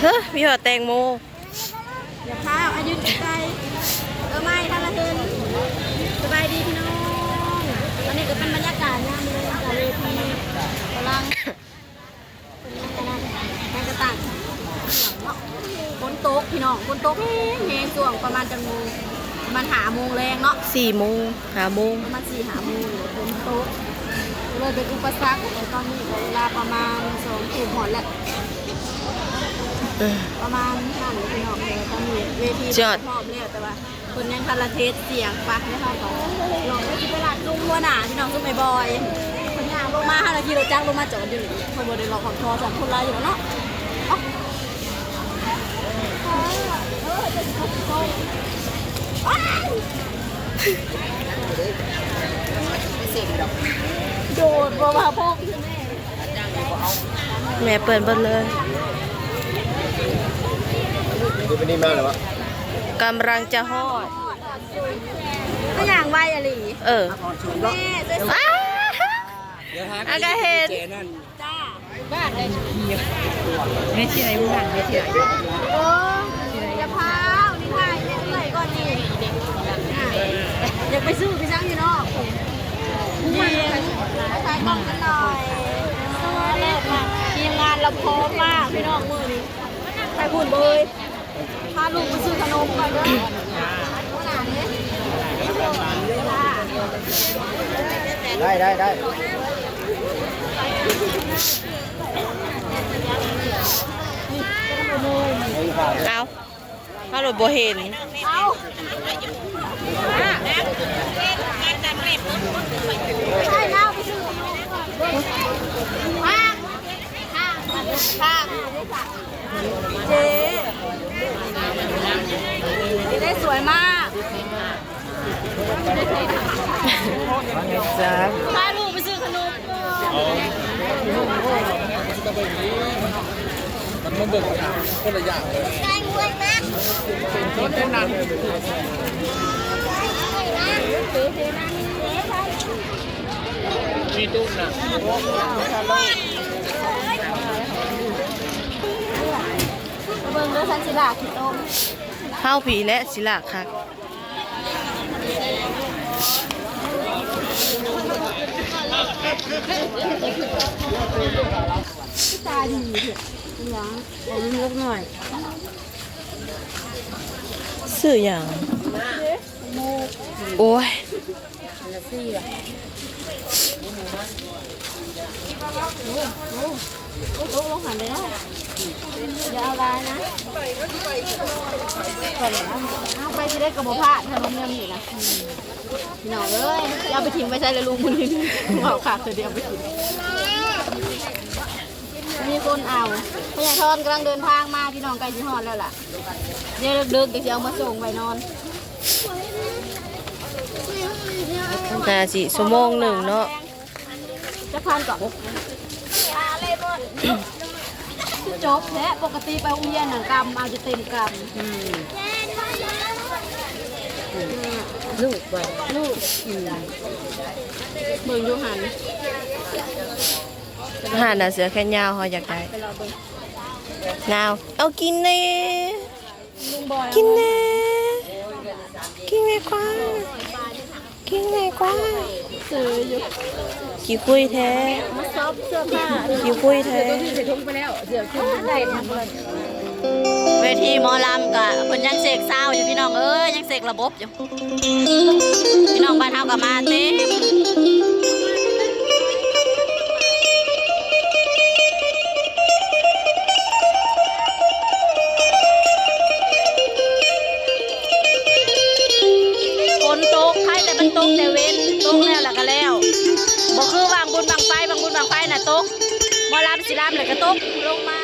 ฮ้ยมีหัวแตงโมอย่าพาอายุใจไม่ท่านละคืนสบายดีพี่น้องตอนนี้ก็เป็นบรรยากาศยามเลยจากเวทีกำลังแมงกระต่ายคนโต๊ะพี่น้องคนโต๊ะแห้งส่วงประมาณจังโมงประมาณ5 โมงแรงเนาะ4 โมง5 โมงประมาณ4-5 โมงคนโต๊ะเลยเป็นอุปสรรคในตอนนี้เวลาประมาณ2 ทุ่มหอดแหละประมาณนั่นพี่น้องเลยตอนนี้เวทีพร้อมแล้วแต่ว่าคนยังคาราเทสเสียงปะไม่เท่าเขาลองได้ที่ตลาดลุงวัวหนาพี่น้องซุ่มไอ้บอยคนงานลงมา5 นาทีเราจ้างลงมาจอดอยู่นี่เขาบอกเดี๋ยวรอของทอสองคนไล่อยู่แล้วเนาะโดดมาพกแม่เปิดเบิดเลยดูไปนี่มาหรอวะกำลังจะฮอดก็อย่างไวอะไรแม่จะสาอากาเห็นจ้าบ้านเลยไม่ที่ไหนมึงหันไม่ที่ไหนจะพาวนี่ไทยเนี่ยเลยก่อนนี่อยากไปซื้อไปสั่งอยู่นอกมาถ่ายกล้องกันหน่อยทีมงานเราพร้อมมากพี่น้องมือนี้ใครพูดเบยพาลูกไปซื้อขนมก่อนด้วยได้เอาถ้าเราบ่เห็นเอาใช่แล้วไปซื้อข้างเจ๊ได้สวยมากจ้าพาลูกไปซื้อขนมมันมาเบิกคนละอย่างเลยแกงด้วยนะรถเต้นนานมีตู้นะเบิ่งด้วยสันสิลาขี้ต้มข้าวผีและศิลาค่ะตาดีเถอะยังเอาลูกหน่อยสื่ออย่างโอ้ยลูกหันเลยนะอย่าเอาลายนะก่อนเอาไปจะได้กระบอกผ้าถ้าล้มเรื่องอยู่นะหน่อยเลยอย่าไปทิ้งไปใส่เลยลูกมึงนี่เอาขาดเดี๋ยวไปทิ้งมีคนเอาพญาทอนกำลังเดินทางมาพี่น้องไกลที่ฮอดแล้วล่ะเดี๋ยวดึกๆเดี๋ยวจะเอามาส่งไปนอนน่าสิชั่วโมงหนึ่งเนาะจะพันก่อนจบและปกติไปโรงเรียนหนังกรรมเอาจะเต็มกรรมลูกไปลูกเบิ่งยูหันน่ะเสือแค่ยาวเขาอยากได้นาวเอากินเน่กินเน่กินเน่กว่ากินเน่กว่าซื้ออยู่กี่คุยแท้มาซอฟเสื้อผ้ากี่คุยแท้ใส่ถุงไปแล้วเดี๋ยวขึ้นได้ทำเลยเวทีหมอลำกับเพิ่นยังเสกซาวอยู่พี่น้องเอ้ยยังเสกระบบอยู่พี่น้องบ้านเฮากับมาเต็มฝนตกใครแต่มันตกแต่เว้นตกแล้วก็แล้วบ่คือวางบุญบางไฟน่ะตกหมอลำสิลำแล้วก็ตกลงมา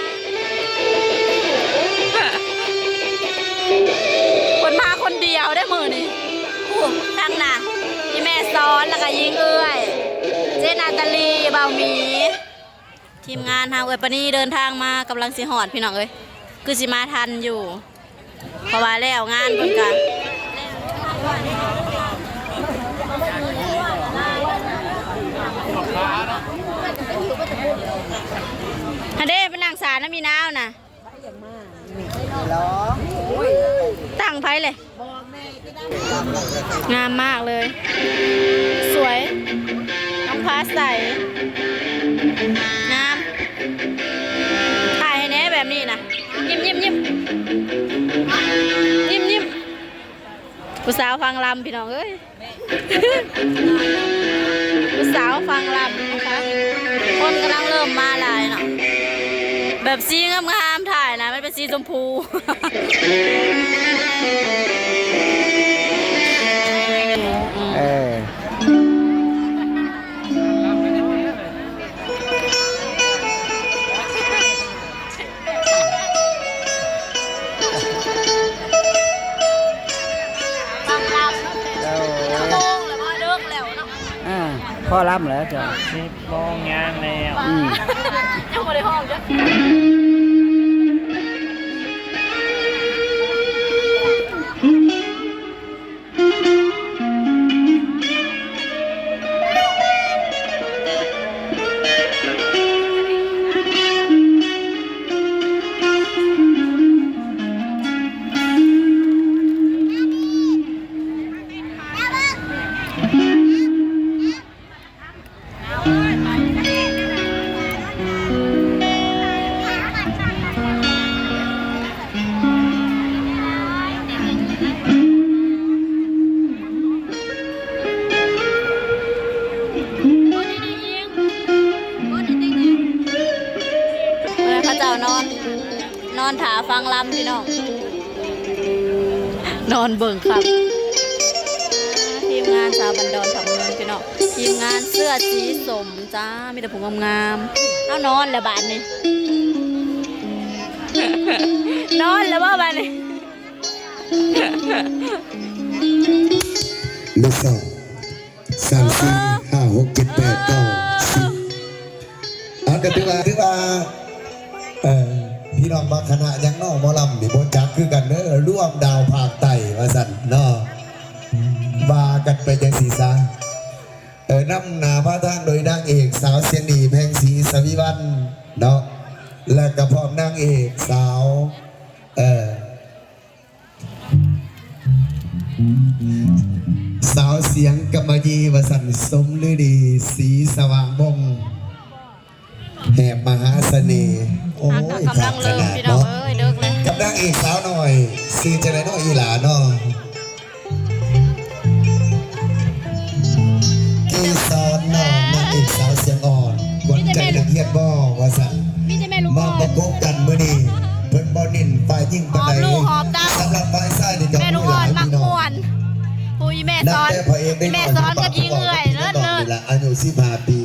คนมาคนเดียวได้มือนี่ทั้งน่ะพี่แม่ซ้อนแล้วก็ยิงเอื้อยเจนาตาลีเบาหมีทีมงานทางเอ้ยปนีเดินทางมากำลังสิหอดพี่น้องเอ้ยคือสิมาทันอยู่เพราะว่าแล้วงานเพิ่นกันฮันเด้เป็นนางสารน้ำมีน้าวน่ะ ร้อง ตั้งไพ่เลยงามมากเลย สวยน้องฟ้าใสงามถ่ายให้แน่แบบนี้นะยิ้มยิ้มยิ้มยิ้มยิ้มผู้สาวฟังลำพี่น้องเอ้ย ผู้สาวฟังลำนะคะคนกำลังเริ่มมาหลายเนาะแบบสีงามๆถ่ายนะมันเป็นสีชมพู เออ ฟังลำชั่วโมงแล้วพ่อเลิกแล้วเนาะ พ่อรับแล้วจ้ะ มองงานแล้ว ยังไม่ได้ห้องจ้ะพระเจ้านอนถาฟังลำพี่น้องนอนเบิ่งครับทีมงานสาวบันดอนทำเงินพี่น้องทีมงานเสื้อสีสมจ้ามีแต่ผมงามๆเอานอนแล้วบานนี้ นอนแล้วว่าบานนี้ เลข2 3 4 5 6 7 8 9 10ก็ถือว่าพี่น้องบางคณะยังนอกหมอลำนี่บ่จักคือกันเด้อร่วมดาวภาคใต้ว่าสั่นเนาะว่ากันไปจังสีซะนำหน้าพระทางโดยนางเอกสาวเสียงดีแพงศรีสวิวัฒน์เนาะและก็พร้อมนางเอกสาวสาวเสียงกำมะยีวสันต์สมฤดีสีสว่างบงแหบมหาเสน่ห์โอ้ย กำลังเริ่มพี่น้องเอ้ยเลิกเลย กับนางเอกสาวหน่อยซีจะได้น้อยอีหลาเนาะกีซอนน้องนางเอกสาวเสียงอ่อนกวนใจนักเรียนบ่วสันต์ มีแต่แม่ลูก มาประกบกันมื้อนี้เพิ่นบ่นิ่นฝ่ายยิ่งปานใด หอบลูกหอบเต้า สำหรับฝ่ายชายนี่ก็ แม่ลูก มีห อ่อ ลาน ย มัก พี่น้อ ม่ว ง นปุยแม่ นั ซ้ บ อน แต่พระเอกได้ แม่ซ้อนกับยิงเอื่อยเลิศ นี่แหละอายุ15 ปี